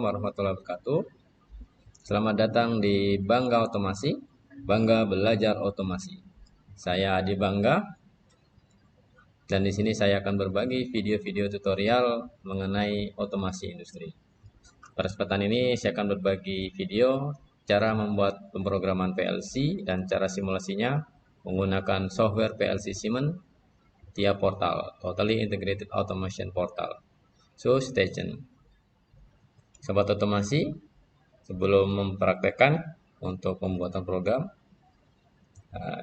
warahmatullahi wabarakatuh. Selamat datang di Bangga Otomasi, Bangga Belajar Otomasi. Saya Adi Bangga, dan di sini saya akan berbagi video-video tutorial mengenai otomasi industri. Pada kesempatan ini saya akan berbagi video cara membuat pemrograman PLC dan cara simulasinya menggunakan software PLC Siemens TIA Portal, Totally Integrated Automation Portal. So, stay tuned. Sobat otomasi, sebelum mempraktekkan untuk pembuatan program,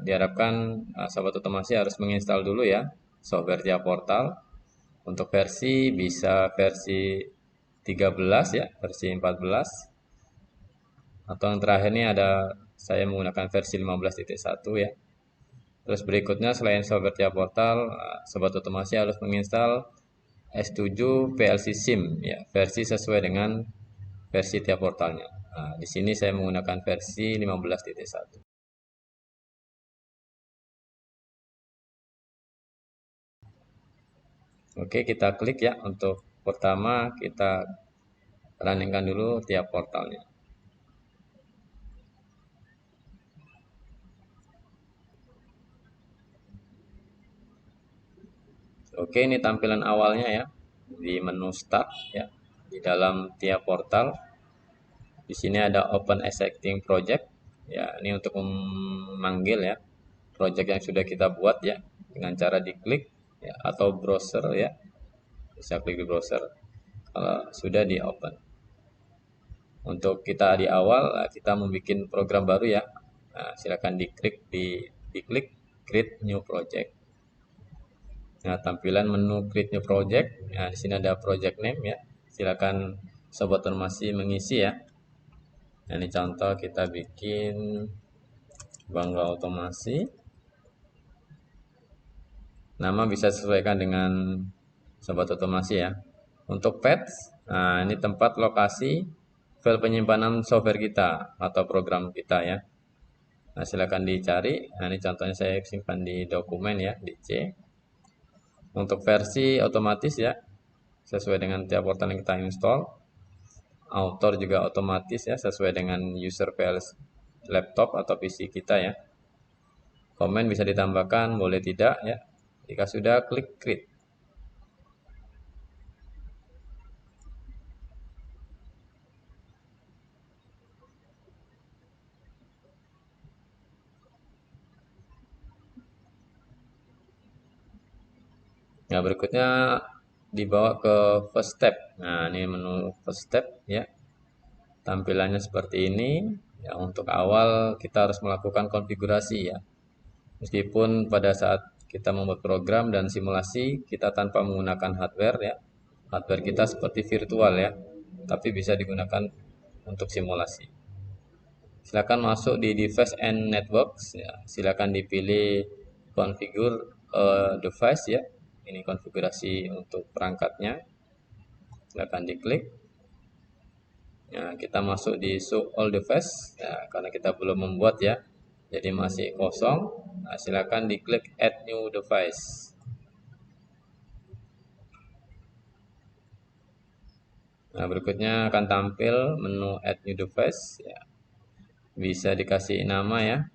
diharapkan sobat otomasi harus menginstal dulu ya software TIA Portal. Untuk versi bisa versi 13 ya, versi 14. Atau yang terakhir ini ada saya menggunakan versi 15.1 ya. Terus berikutnya selain software TIA Portal, sobat otomasi harus menginstal S7 PLC Sim ya, versi sesuai dengan versi TIA Portalnya. Nah, di sini saya menggunakan versi 15.1. Oke, kita klik ya. Untuk pertama kita runningkan dulu TIA Portalnya. Oke, ini tampilan awalnya ya di menu Start ya. Di dalam TIA Portal, di sini ada Open Existing Project ya. Ini untuk memanggil ya project yang sudah kita buat ya dengan cara diklik ya, atau browser ya. Bisa klik di browser kalau sudah di open. Untuk kita di awal kita membuat program baru ya. Nah, silakan diklik Create New Project. Nah, tampilan menu Create New Project. Nah, di sini ada project name ya. Silakan sobat otomasi mengisi ya. Nah, ini contoh kita bikin Bangga Otomasi. Nama bisa sesuaikan dengan sobat otomasi ya. Untuk path, nah ini tempat lokasi file penyimpanan software kita atau program kita ya. Nah, silakan dicari. Nah, ini contohnya saya simpan di dokumen ya, di C. Untuk versi otomatis ya, sesuai dengan TIA Portal yang kita install. Author juga otomatis ya, sesuai dengan user PLC laptop atau PC kita ya. Komen bisa ditambahkan, boleh tidak ya. Jika sudah, klik Create. Nah, berikutnya dibawa ke first step. Nah, ini menu first step ya. Tampilannya seperti ini. Ya, untuk awal kita harus melakukan konfigurasi ya. Meskipun pada saat kita membuat program dan simulasi kita tanpa menggunakan hardware ya. Hardware kita seperti virtual ya, tapi bisa digunakan untuk simulasi. Silakan masuk di device and networks ya. Silakan dipilih configure device ya. Ini konfigurasi untuk perangkatnya. Silakan diklik. Ya, kita masuk di show all device ya, karena kita belum membuat ya, jadi masih kosong. Nah, silakan diklik add new device. Nah, berikutnya akan tampil menu add new device ya. Bisa dikasih nama ya,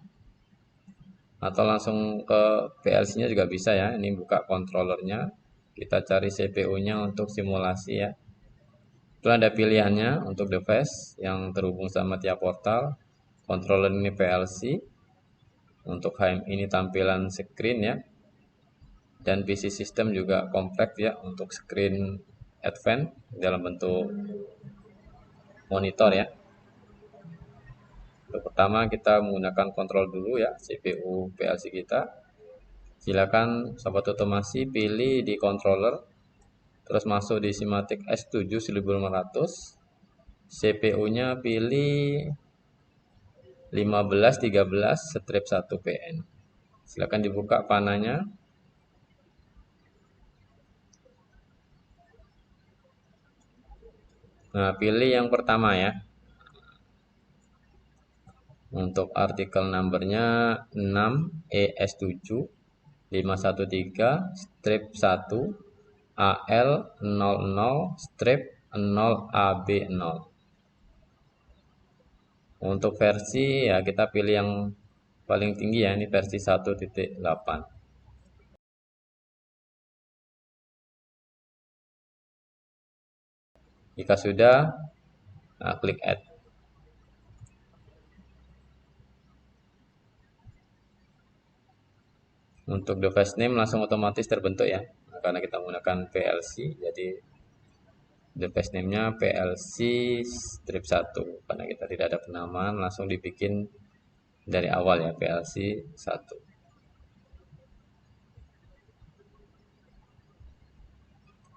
atau langsung ke PLC-nya juga bisa ya. Ini buka controllernya, kita cari CPU-nya untuk simulasi ya. Itu ada pilihannya untuk device yang terhubung sama TIA Portal. Controller ini PLC. Untuk HM ini tampilan screen ya. Dan PC system juga kompleks ya, untuk screen advance dalam bentuk monitor ya. Untuk pertama kita menggunakan kontrol dulu ya, CPU PLC kita. Silakan sobat otomasi pilih di controller, terus masuk di Simatic S7 1500. CPU-nya pilih 1513/1 PN. Silakan dibuka pananya. Nah, pilih yang pertama ya. Untuk artikel numbernya 6 ES7 513/1 AL00/0AB0. Untuk versi ya kita pilih yang paling tinggi ya, ini versi 1.8. Jika sudah, nah, klik add. Untuk device name langsung otomatis terbentuk ya, nah, karena kita menggunakan PLC, jadi device name-nya PLC strip 1. Karena kita tidak ada penamaan, langsung dibikin dari awal ya, PLC 1.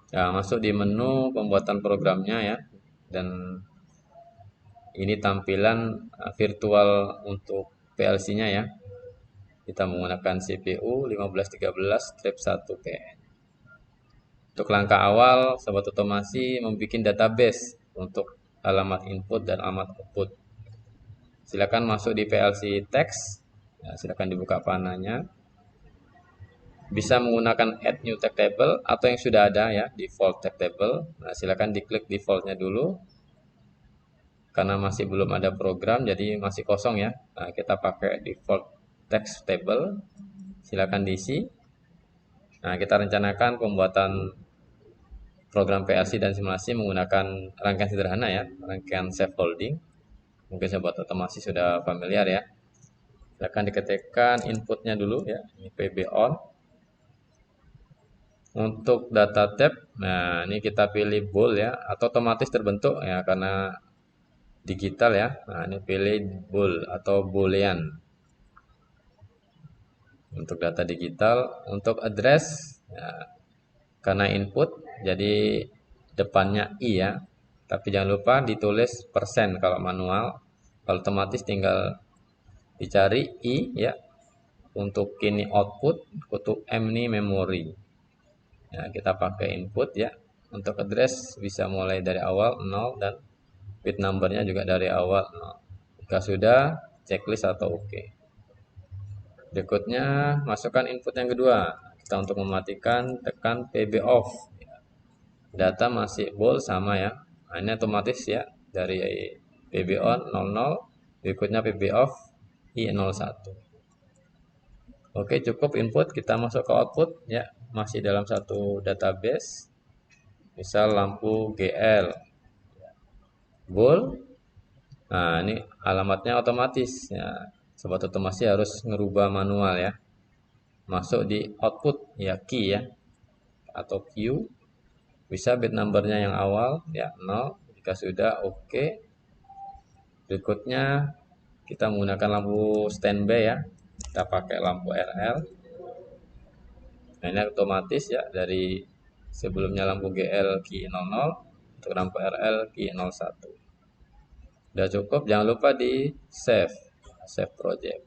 Ya, masuk di menu pembuatan programnya ya, dan ini tampilan virtual untuk PLC-nya ya. Kita menggunakan CPU 1513 strip 1 PN. Untuk langkah awal, sobat otomasi membuat database untuk alamat input dan alamat output. Silakan masuk di PLC text. Ya, silakan dibuka panahnya. Bisa menggunakan add new text table atau yang sudah ada ya, default text table. Nah, silakan diklik defaultnya dulu. Karena masih belum ada program, jadi masih kosong ya. Nah, kita pakai default text table. Silakan diisi. Nah, kita rencanakan pembuatan program PLC dan simulasi menggunakan rangkaian sederhana ya, rangkaian scaffolding. Mungkin sobat otomasi sudah familiar ya. Silakan diketikkan inputnya dulu ya, ini PB on. Untuk data tab, nah ini kita pilih bool ya, atau otomatis terbentuk ya karena digital ya. Nah ini pilih bool atau boolean. Untuk data digital, untuk address, ya, karena input jadi depannya i ya, tapi jangan lupa ditulis persen kalau manual. Kalau otomatis tinggal dicari i ya. Untuk ini output, untuk m ini memori ya, kita pakai input ya. Untuk address bisa mulai dari awal 0 dan bit numbernya juga dari awal 0. Jika sudah, checklist atau oke. Berikutnya masukkan input yang kedua. Kita untuk mematikan tekan PB off. Data masih bool sama ya. Nah, ini otomatis ya dari PB on 00, berikutnya PB off I01. Oke, cukup input, kita masuk ke output ya. Masih dalam satu database. Misal lampu GL bool. Nah, ini alamatnya otomatis ya. Sobat otomasi harus ngerubah manual ya. Masuk di output ya, key ya atau Q. Bisa bit numbernya yang awal ya 0. Jika sudah oke. Berikutnya kita menggunakan lampu standby ya. Kita pakai lampu RL. Nah, ini otomatis ya dari sebelumnya lampu GL key 00 untuk lampu RL key 01. Udah cukup, jangan lupa di save project.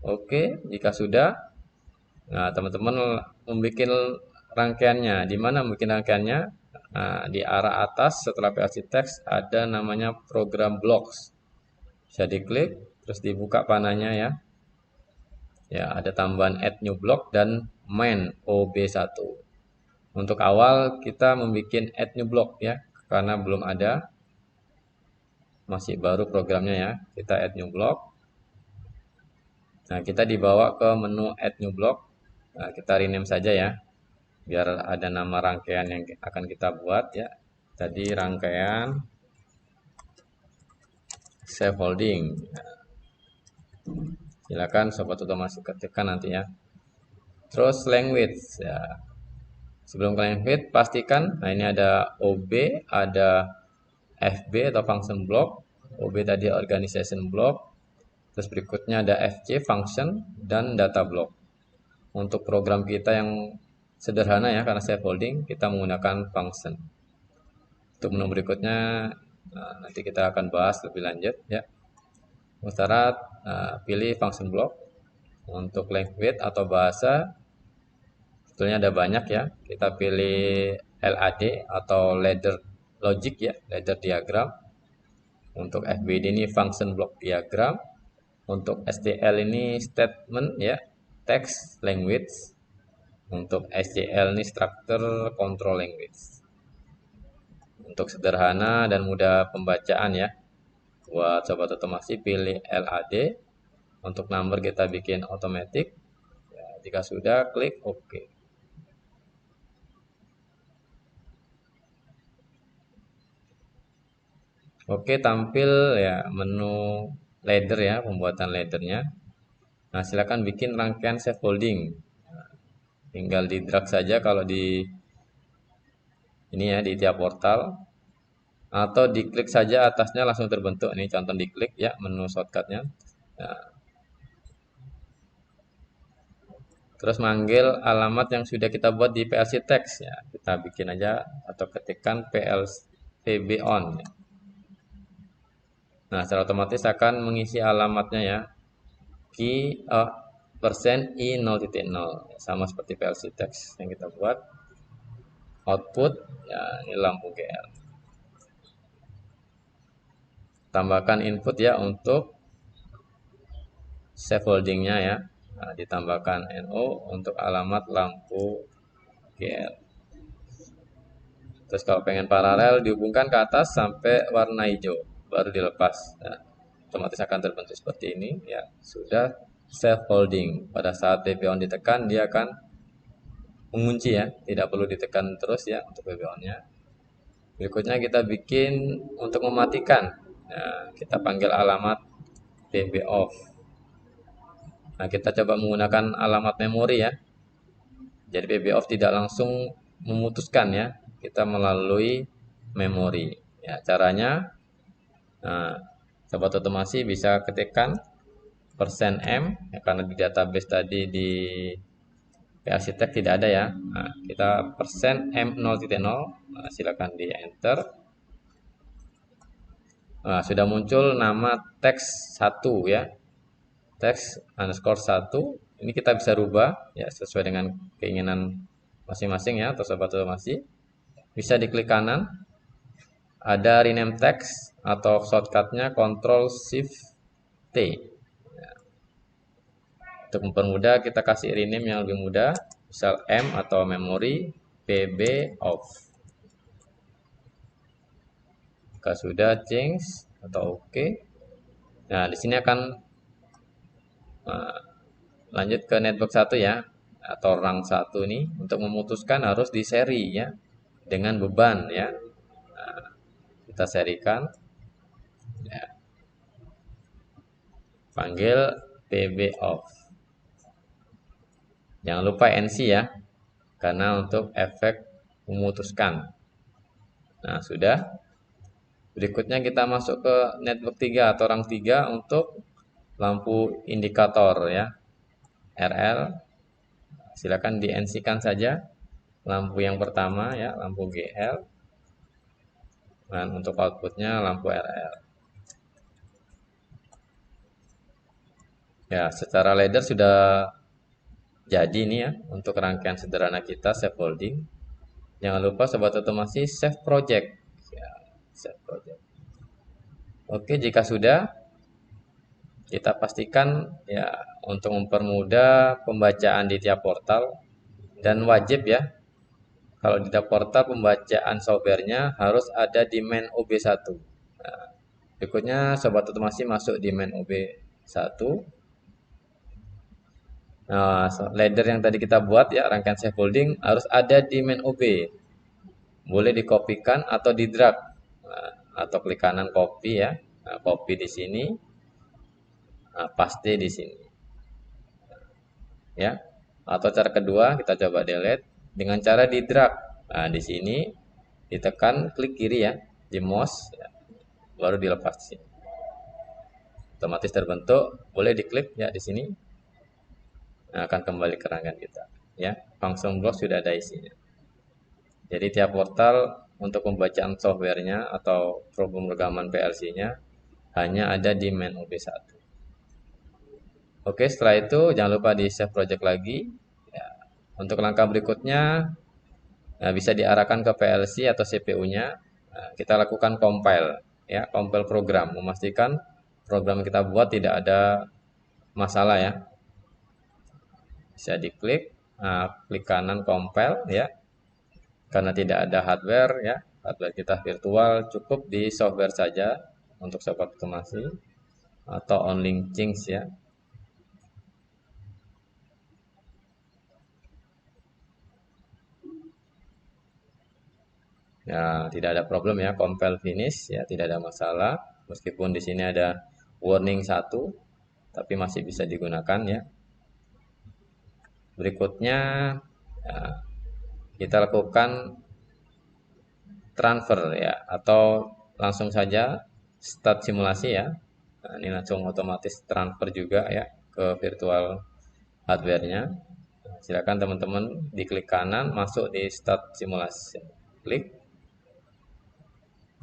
Oke, jika sudah, nah teman-teman membuat rangkaiannya. Di mana membuat rangkaiannya? Nah, di arah atas setelah PLC text ada namanya program blocks. Bisa diklik, terus dibuka panahnya ya. Ya, ada tambahan add new block dan main OB1. Untuk awal kita membuat add new block ya, karena belum ada, masih baru programnya ya. Kita add new block. Nah, kita dibawa ke menu add new block. Nah, kita rename saja ya, biar ada nama rangkaian yang akan kita buat ya. Tadi rangkaian scaffolding. Nah, silakan sobat otomasi ketikkan nanti ya. Terus language ya. Sebelum ke language pastikan, nah ini ada OB, ada FB atau function block. OB tadi organization block. Terus berikutnya ada FC function dan data block. Untuk program kita yang sederhana ya, karena scaffolding kita menggunakan function. Untuk menu berikutnya nanti kita akan bahas lebih lanjut ya. Syarat pilih function block. Untuk language atau bahasa sebetulnya ada banyak ya. Kita pilih LAD atau ladder logic ya, ladder diagram. Untuk FBD ini function block diagram. Untuk STL ini statement ya, text language. Untuk SCL ini structure control language. Untuk sederhana dan mudah pembacaan ya. Buat sobat otomasi pilih LAD. Untuk number kita bikin otomatis. Ya, jika sudah klik OK. Oke, tampil ya menu ladder ya, pembuatan laddernya. Nah, silakan bikin rangkaian scaffolding. Tinggal di drag saja kalau di ini ya di tiap portal, atau diklik saja atasnya langsung terbentuk. Ini contoh diklik ya menu shortcutnya. Nah, terus manggil alamat yang sudah kita buat di PLC text ya. Kita bikin aja atau ketikkan PB on. Nah, secara otomatis akan mengisi alamatnya ya. Key persen i0.0 sama seperti PLC text yang kita buat. Output ya ini lampu GL. Tambahkan input ya untuk scaffoldingnya ya. Nah, ditambahkan NO untuk alamat lampu GL. Terus kalau pengen paralel dihubungkan ke atas sampai warna hijau baru dilepas. Nah, otomatis akan terbentuk seperti ini ya. Sudah scaffolding. Pada saat PB on ditekan dia akan mengunci ya, tidak perlu ditekan terus ya untuk PB on-nya. Berikutnya kita bikin untuk mematikan. Nah, kita panggil alamat PB off. Nah, kita coba menggunakan alamat memori ya. Jadi PB off tidak langsung memutuskan ya, kita melalui memori. Ya, caranya, nah, sobat otomasi bisa ketikkan %m ya, karena di database tadi di PLC text tidak ada ya. Nah, kita %m0.0, nah, silakan di enter. Nah, sudah muncul nama teks 1 ya. Teks underscore 1. Ini kita bisa rubah ya sesuai dengan keinginan masing-masing ya atau sobat otomasi. Bisa diklik kanan. Ada rename text atau shortcutnya Ctrl Shift T. Ya. Untuk mempermudah kita kasih rename yang lebih mudah. Misal M atau memory PB off. Jika sudah change atau OK. Nah, di sini akan lanjut ke network 1 ya atau rang 1 ini. Untuk memutuskan harus di seri ya dengan beban ya. Nah, kita serikan ya. Panggil PB off. Jangan lupa NC ya karena untuk efek memutuskan. Nah, sudah. Berikutnya kita masuk ke network 3 atau rang 3 untuk lampu indikator ya. RL. Silakan di NC-kan saja lampu yang pertama ya, lampu GL. Dan untuk outputnya lampu RL. Ya, secara ladder sudah jadi ini ya untuk rangkaian sederhana kita scaffolding. Jangan lupa sobat otomasi save project. Ya, save project. Oke, jika sudah kita pastikan ya untuk mempermudah pembacaan di tiap portal dan wajib ya kalau di tiap portal pembacaan softwarenya harus ada di main OB1. Nah, berikutnya sobat otomasi masuk di main OB1. Nah, ladder yang tadi kita buat ya rangkaian scaffolding harus ada di main OB. Boleh dikopikan atau di drag. Nah, atau klik kanan copy ya. Nah, copy di sini. Nah, paste di sini. Ya. Atau cara kedua kita coba delete dengan cara di drag. Nah, di sini ditekan klik kiri ya, di mouse ya, baru dilepas di sini. Otomatis terbentuk, boleh diklik ya di sini. Nah, akan kembali ke rangkaian kita ya. Function block sudah ada isinya. Jadi tiap portal untuk pembacaan softwarenya atau program rekaman PLC-nya hanya ada di main OB1. Oke, setelah itu jangan lupa di save project lagi. Ya. Untuk langkah berikutnya bisa diarahkan ke PLC atau CPU-nya. Nah, kita lakukan compile, ya, compile program, memastikan program yang kita buat tidak ada masalah ya. Bisa diklik, klik kanan compile ya. Karena tidak ada hardware ya, hardware kita virtual, cukup di software saja. untuk sobat otomasi atau on-link change ya. Nah, tidak ada problem ya, compile finish ya, tidak ada masalah. Meskipun di sini ada warning 1, tapi masih bisa digunakan ya. Berikutnya ya, kita lakukan transfer ya, atau langsung saja start simulasi ya. Nah, ini langsung otomatis transfer juga ya ke virtual hardware-nya. Silakan teman-teman diklik kanan, masuk di start simulasi. Klik.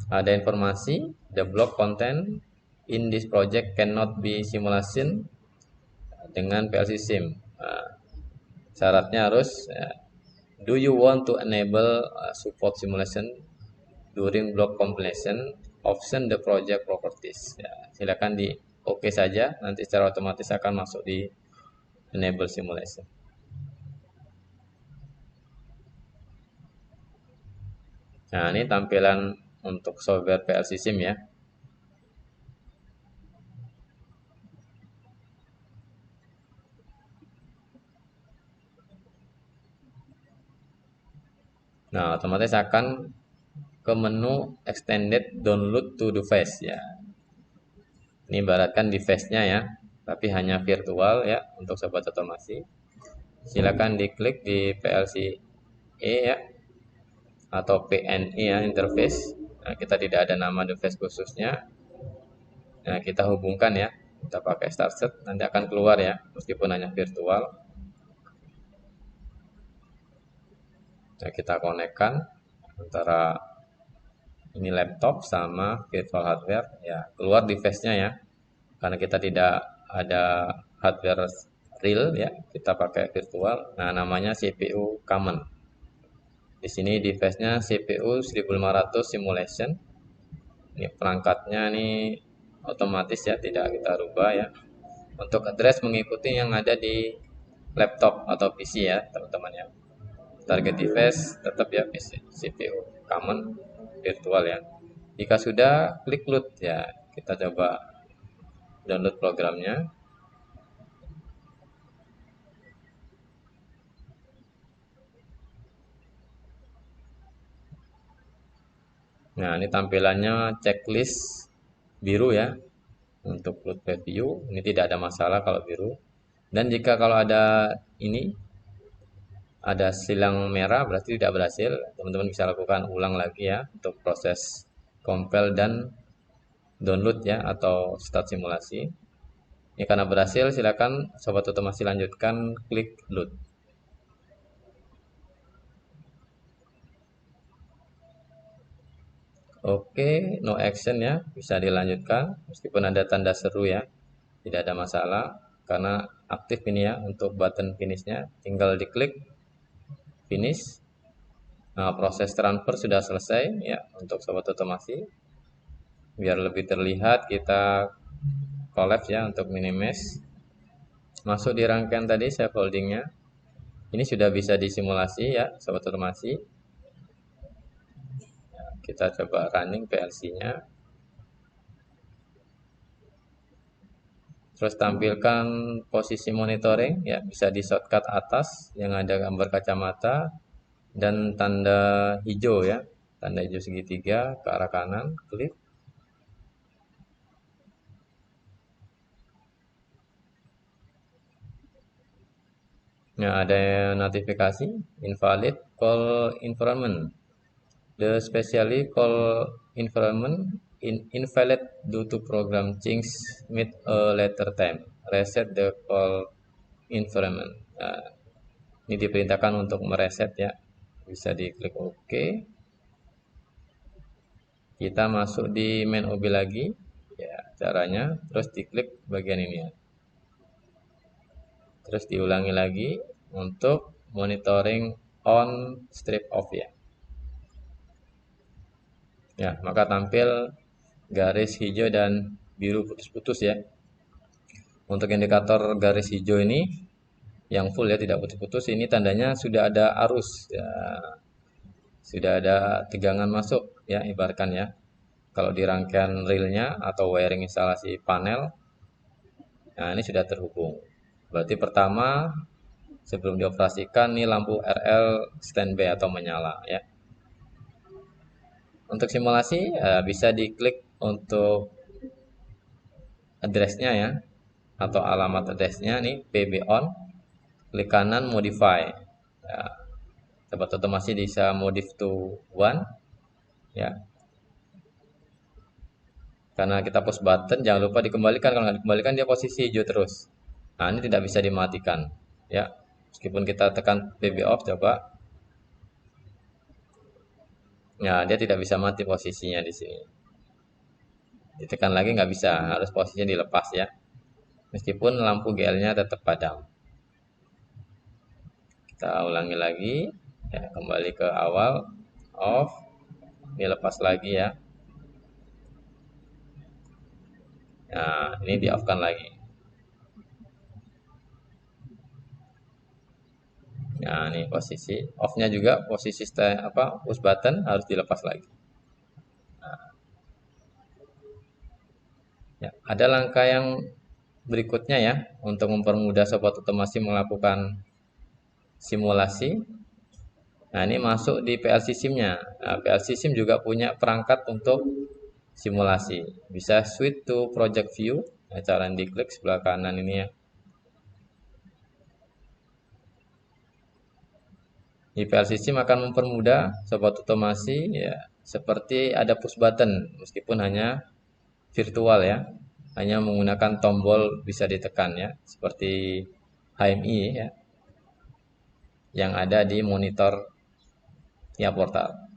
Ada informasi, the block content in this project cannot be simulation dengan PLC SIM. Nah, syaratnya harus do you want to enable support simulation during block compilation? Option the project properties. Ya, silakan di OK saja, nanti secara otomatis akan masuk di enable simulation. Nah, ini tampilan untuk software PLC SIM ya. Nah, otomatis akan ke menu extended download to device ya. Ini ibaratkan device-nya ya, tapi hanya virtual ya untuk sobat otomasi. Silakan diklik di PLC-E ya atau PNE ya, interface. Nah, kita tidak ada nama device khususnya. Nah, kita hubungkan ya. Kita pakai start set, nanti akan keluar ya, meskipun hanya virtual. Nah, kita konekkan antara ini laptop sama virtual hardware ya, keluar device-nya ya. Karena kita tidak ada hardware real ya, kita pakai virtual. Nah, namanya CPU common. Di sini device-nya CPU 1500 simulation. Ini perangkatnya ini otomatis ya, tidak kita rubah ya. Untuk address mengikuti yang ada di laptop atau PC ya, teman-teman ya. Target device tetap ya PC, CPU common virtual ya. Jika sudah, klik load ya. Kita coba download programnya. Nah, ini tampilannya checklist biru ya. Untuk load preview, ini tidak ada masalah kalau biru. Dan jika kalau ada ini, ada silang merah berarti tidak berhasil. Teman-teman bisa lakukan ulang lagi ya untuk proses compile dan download ya atau start simulasi. Ini karena berhasil, silakan sobat otomasi lanjutkan, klik load. Oke, no action ya, bisa dilanjutkan meskipun ada tanda seru ya. Tidak ada masalah karena aktif ini ya untuk button finishnya, tinggal diklik finish. Nah, proses transfer sudah selesai ya untuk sobat otomasi. Biar lebih terlihat kita collapse ya untuk minimize. Masuk di rangkaian tadi save holdingnya. Ini sudah bisa disimulasi ya sobat otomasi. Ya, kita coba running PLC-nya. Terus tampilkan posisi monitoring ya, bisa di shortcut atas yang ada gambar kacamata dan tanda hijau ya, tanda hijau segitiga ke arah kanan, klik. Nah, ada notifikasi invalid call environment. The specially call environment invalid due to program change mid a later time. Reset the call environment. Nah, ini diperintahkan untuk mereset ya. Bisa diklik OK. Kita masuk di main OB lagi. Ya, caranya terus diklik bagian ini ya. Terus diulangi lagi untuk monitoring on strip off ya. Ya, maka tampil garis hijau dan biru putus-putus ya. Untuk indikator garis hijau ini yang full ya, tidak putus-putus, ini tandanya sudah ada arus ya. Sudah ada tegangan masuk ya, ibaratkan ya. kalau di rangkaian relnya atau wiring instalasi panel, nah ini sudah terhubung. Berarti pertama sebelum dioperasikan nih lampu RL standby atau menyala ya. Untuk simulasi bisa diklik untuk address-nya ya, atau alamat address-nya nih PB on, klik kanan modify ya, sobat otomasi bisa modif to 1 ya, karena kita push button jangan lupa dikembalikan, kalau nggak dikembalikan dia posisi hijau terus. Nah ini tidak bisa dimatikan ya, meskipun kita tekan PB off coba ya, dia tidak bisa mati posisinya di sini, ditekan lagi nggak bisa, harus posisinya dilepas ya, meskipun lampu GL-nya tetap padam. Kita ulangi lagi ya, kembali ke awal, off, dilepas lagi ya. Nah ini di off kan lagi. Nah ini posisi off nya juga, posisi push button harus dilepas lagi. Ya, ada langkah yang berikutnya ya untuk mempermudah sobat otomasi melakukan simulasi. Nah ini masuk di PLC SIM-nya. Nah, PLC SIM juga punya perangkat untuk simulasi. Bisa switch to project view. Nah, cara diklik sebelah kanan ini ya. Di PLC SIM akan mempermudah sobat otomasi ya, seperti ada push button meskipun hanya virtual ya. Hanya menggunakan tombol bisa ditekan ya, seperti HMI ya, yang ada di monitor tiap portal.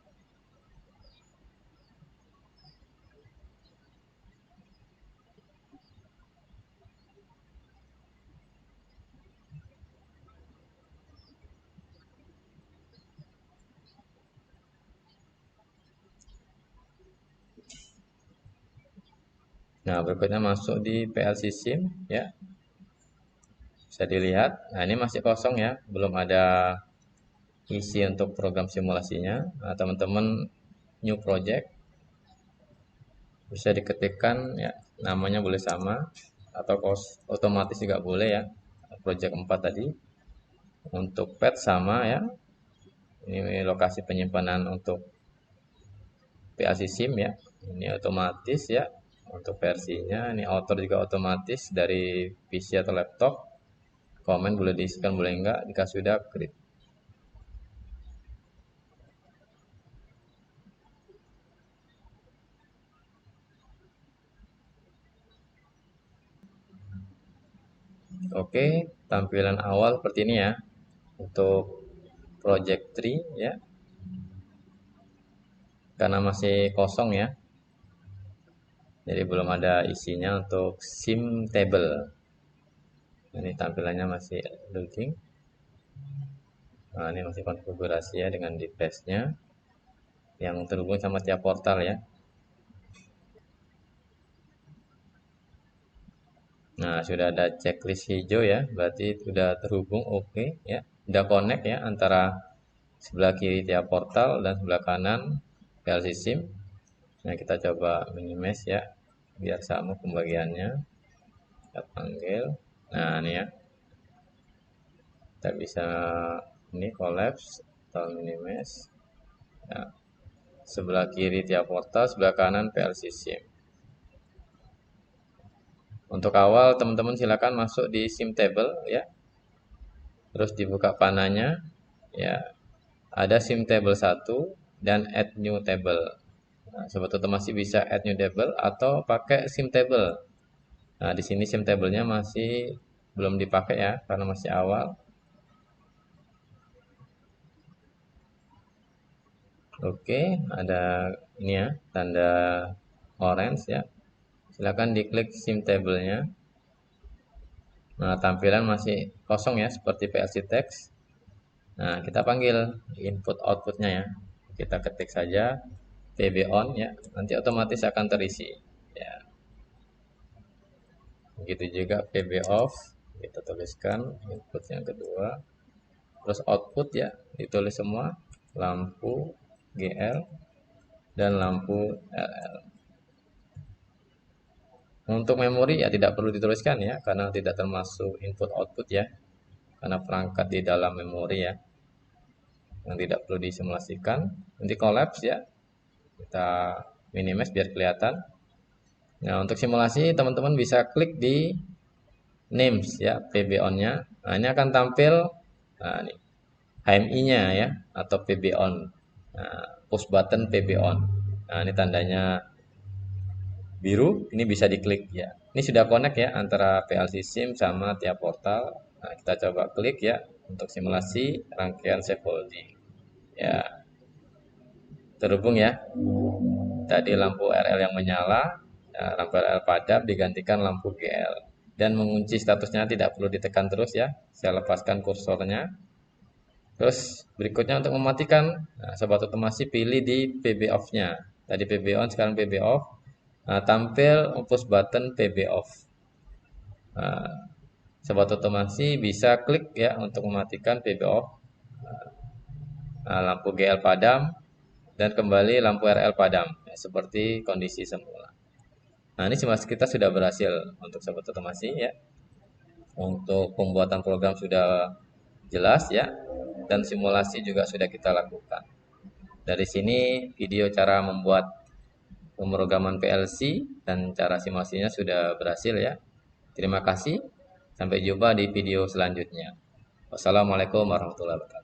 Nah, berikutnya masuk di PLC SIM ya. Bisa dilihat. Nah, ini masih kosong ya, belum ada isi untuk program simulasinya. Nah, teman-teman new project bisa diketikkan ya, namanya boleh sama atau otomatis juga boleh ya. Project 4 tadi. Untuk pet sama ya. Ini lokasi penyimpanan untuk PLC SIM ya. Ini otomatis ya. Untuk versinya, ini author juga otomatis dari PC atau laptop. Komen boleh diisikan boleh enggak, jika sudah klik. Oke, tampilan awal seperti ini ya untuk project tree ya, karena masih kosong ya, jadi belum ada isinya untuk sim table. Ini tampilannya masih loading. Nah, ini masih konfigurasi ya dengan device-nya yang terhubung sama tiap portal ya. Nah, sudah ada checklist hijau ya, berarti sudah terhubung, oke ya. Sudah connect ya antara sebelah kiri tiap portal dan sebelah kanan PLC SIM. Nah, kita coba minimize ya, biar sama pembagiannya. Kita panggil. Nah, ini ya. Kita bisa ini collapse atau minimize. Nah, sebelah kiri tiap portal, sebelah kanan PLC SIM. Untuk awal teman-teman silakan masuk di SIM table ya. Terus dibuka panahnya ya. Ada SIM table 1 dan add new table. Nah, sobat otomasi bisa add new table atau pakai SIM table. Nah, di sini SIM table-nya masih belum dipakai ya karena masih awal. Oke, ada ini ya, tanda orange ya. Silakan diklik SIM table-nya. Nah, tampilan masih kosong ya, seperti PLC text. Nah, kita panggil input outputnya ya. Kita ketik saja PB on ya, nanti otomatis akan terisi. Ya, begitu juga PB off. Kita tuliskan input yang kedua. Terus output ya, ditulis semua. Lampu GL dan lampu LL. Untuk memori ya tidak perlu dituliskan ya, karena tidak termasuk input output ya, karena perangkat di dalam memori ya, yang tidak perlu disimulasikan. Nanti collapse ya, kita minimize biar kelihatan. Nah, untuk simulasi teman-teman bisa klik di names ya, PB on-nya. Nah, ini akan tampil nah, ini, HMI-nya ya, atau PB on. Nah, push button PB on. Nah, ini tandanya biru, ini bisa diklik ya. Ini sudah connect ya antara PLC SIM sama tiap portal. Nah, kita coba klik ya untuk simulasi rangkaian scaffolding. Ya, terhubung ya. Tadi lampu RL yang menyala, ya, lampu RL padam digantikan lampu GL. Dan mengunci statusnya tidak perlu ditekan terus ya. Saya lepaskan kursornya. Terus berikutnya untuk mematikan, nah, sobat otomasi pilih di PB off-nya. Tadi PB on, sekarang PB off. Nah, tampil push button PB off. Nah, sobat otomasi bisa klik ya untuk mematikan PB off. Nah, lampu GL padam dan kembali lampu RL padam ya, seperti kondisi semula. Nah, ini simulasi kita sudah berhasil untuk sobat otomasi ya. Untuk pembuatan program sudah jelas ya, dan simulasi juga sudah kita lakukan. Dari sini video cara membuat pemrograman PLC dan cara simulasinya sudah berhasil ya. Terima kasih. Sampai jumpa di video selanjutnya. Wassalamualaikum warahmatullahi wabarakatuh.